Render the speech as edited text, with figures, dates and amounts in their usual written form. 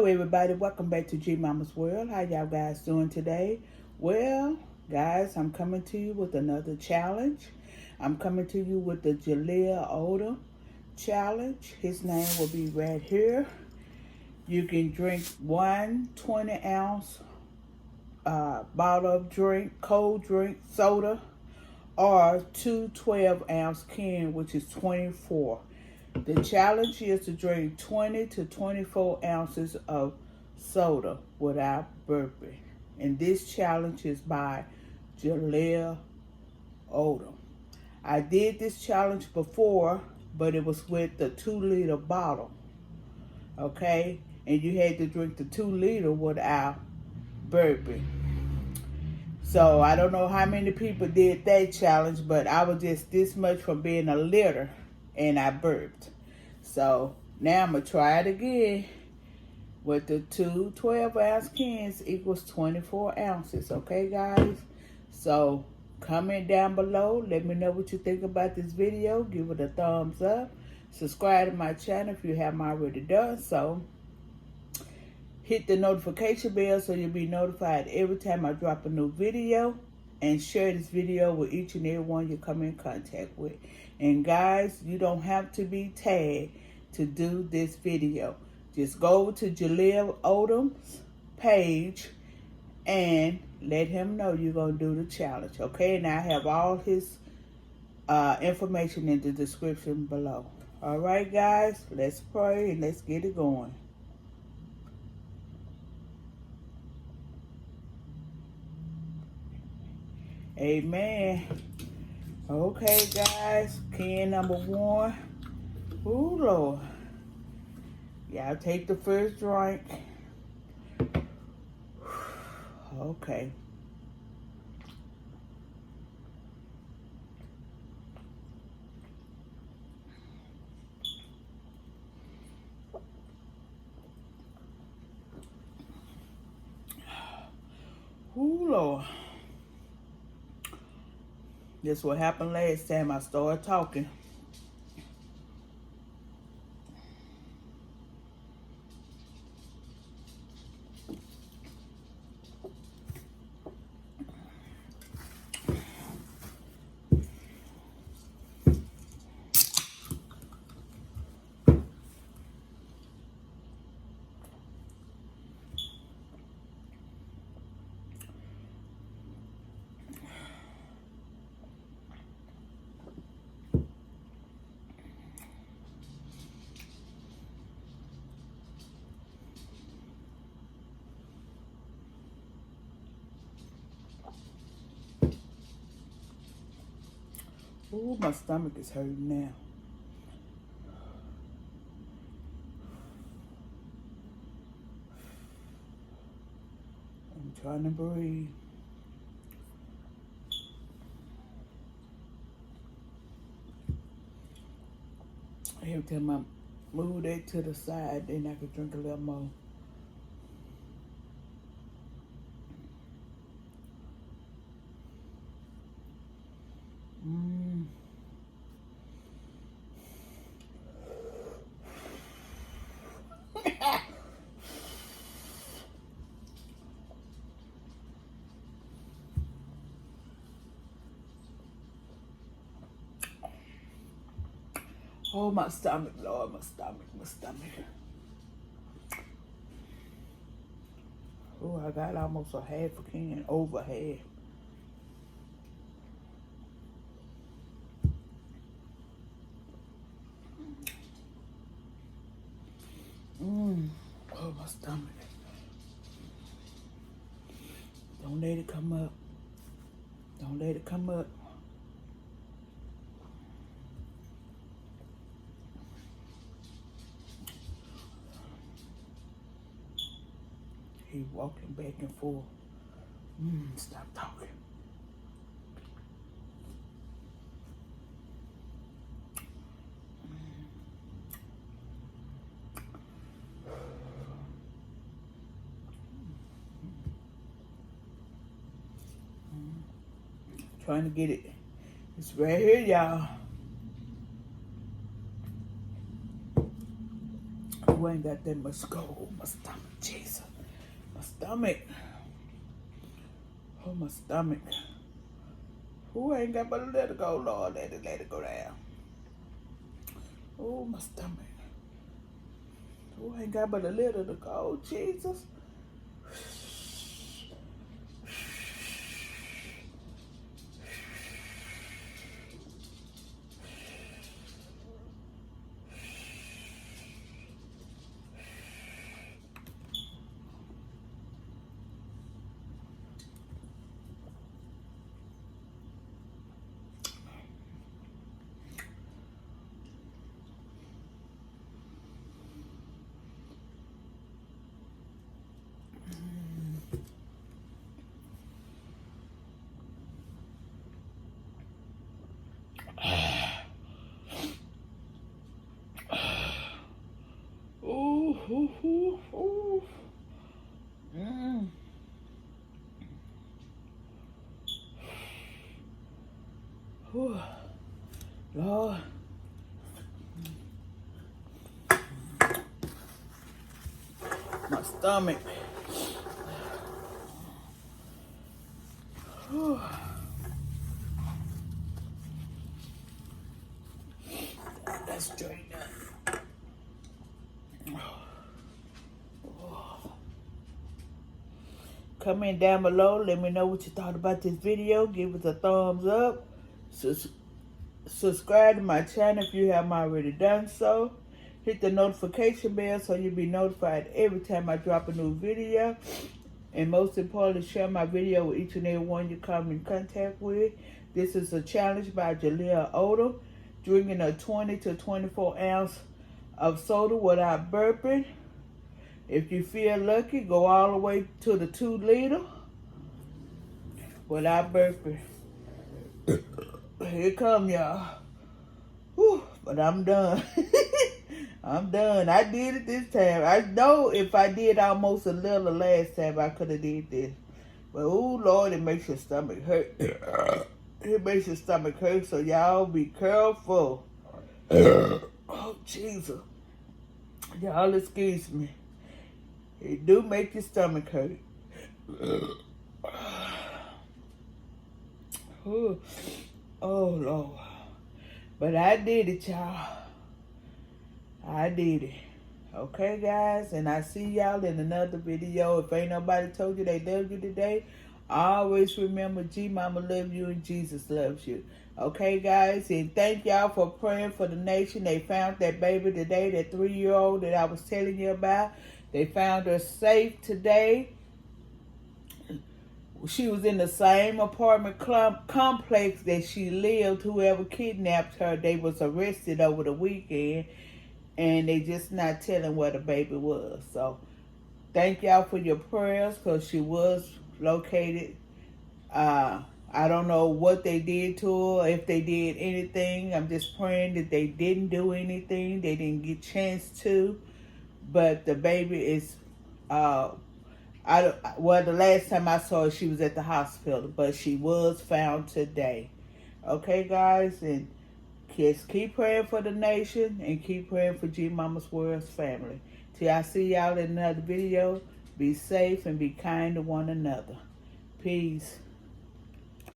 everybody, welcome back to G Mama's World. How y'all guys doing today? Well, guys, I'm coming to you with another challenge. I'm coming to you with the Jaleel Odom challenge. His name will be right here. You can drink one 20-ounce bottle of cold drink soda, or two 12-ounce cans, which is 24. The challenge is to drink 20 to 24 ounces of soda without burping. And this challenge is by Jaleel Odom. I did this challenge before, but it was with the 2-liter bottle. Okay? And you had to drink the 2-liter without burping. So I don't know how many people did that challenge, but I was just this much from being a liter and I burped. So now I'm going to try it again with the two 12-ounce cans equals 24 ounces. Okay, guys? So comment down below. Let me know what you think about this video. Give it a thumbs up. Subscribe to my channel if you haven't already done so. Hit the notification bell so you'll be notified every time I drop a new video. And share this video with each and every one you come in contact with. And guys, you don't have to be tagged to do this video. Just go to Jaleel Odom's page and let him know you're going to do the challenge. Okay, and I have all his information in the description below. All right, guys, let's pray and let's get it going. Amen. Okay, guys, can number 1. Ooh, Lord. Y'all take the first drink. Okay. Ooh, Lord. That's what happened last time I started talking. Ooh, my stomach is hurting now. I'm trying to breathe. Every time I move that to the side, then I can drink a little more. Oh, my stomach, Lord, my stomach. Oh, I got almost a half a can, over half. Oh, my stomach. Don't let it come up. Don't let it come up. He walking back and forth. Stop talking. Trying to get it. It's right here, y'all. Who ain't got that much go? Oh, my stomach, Jesus. My stomach. Oh, my stomach. Who ain't got but let it go, Lord? Let it go down. Oh, my stomach. Who ain't got but a little to go, Jesus? Ooh, ooh, ooh, ooh. Ooh. Lord. My stomach. Ooh. That's straight up. Comment down below. Let me know what you thought about this video. Give us a thumbs up. Subscribe to my channel if you haven't already done so. Hit the notification bell so you'll be notified every time I drop a new video. And most importantly, share my video with each and every one you come in contact with. This is a challenge by Jaleel Odom. Drinking a 20 to 24 ounce of soda without burping. If you feel lucky, go all the way to the 2 liter without burping. Here come y'all. But I'm done. I'm done. I did it this time. I know if I did almost a little the last time, I could have did this. But oh Lord, it makes your stomach hurt. It makes your stomach hurt, so y'all be careful. Oh Jesus. Y'all excuse me. It do make your stomach hurt. Oh Lord. But I did it, y'all. I did it. Okay, guys? And I see y'all in another video. If ain't nobody told you they love you today, always remember G-Mama love you and Jesus loves you. Okay, guys? And thank y'all for praying for the nation. They found that baby today, that 3-year-old that I was telling you about. They found her safe today. She was in the same apartment complex that she lived. Whoever kidnapped her, they was arrested over the weekend. And they just not telling where the baby was. So, thank y'all for your prayers because she was located. I don't know what they did to her, if they did anything. I'm just praying that they didn't do anything. They didn't get a chance to. But the baby is, well, the last time I saw her, she was at the hospital. But she was found today. Okay, guys? And just keep praying for the nation and keep praying for G-Mama's World's family. Till I see y'all in another video, be safe and be kind to one another. Peace.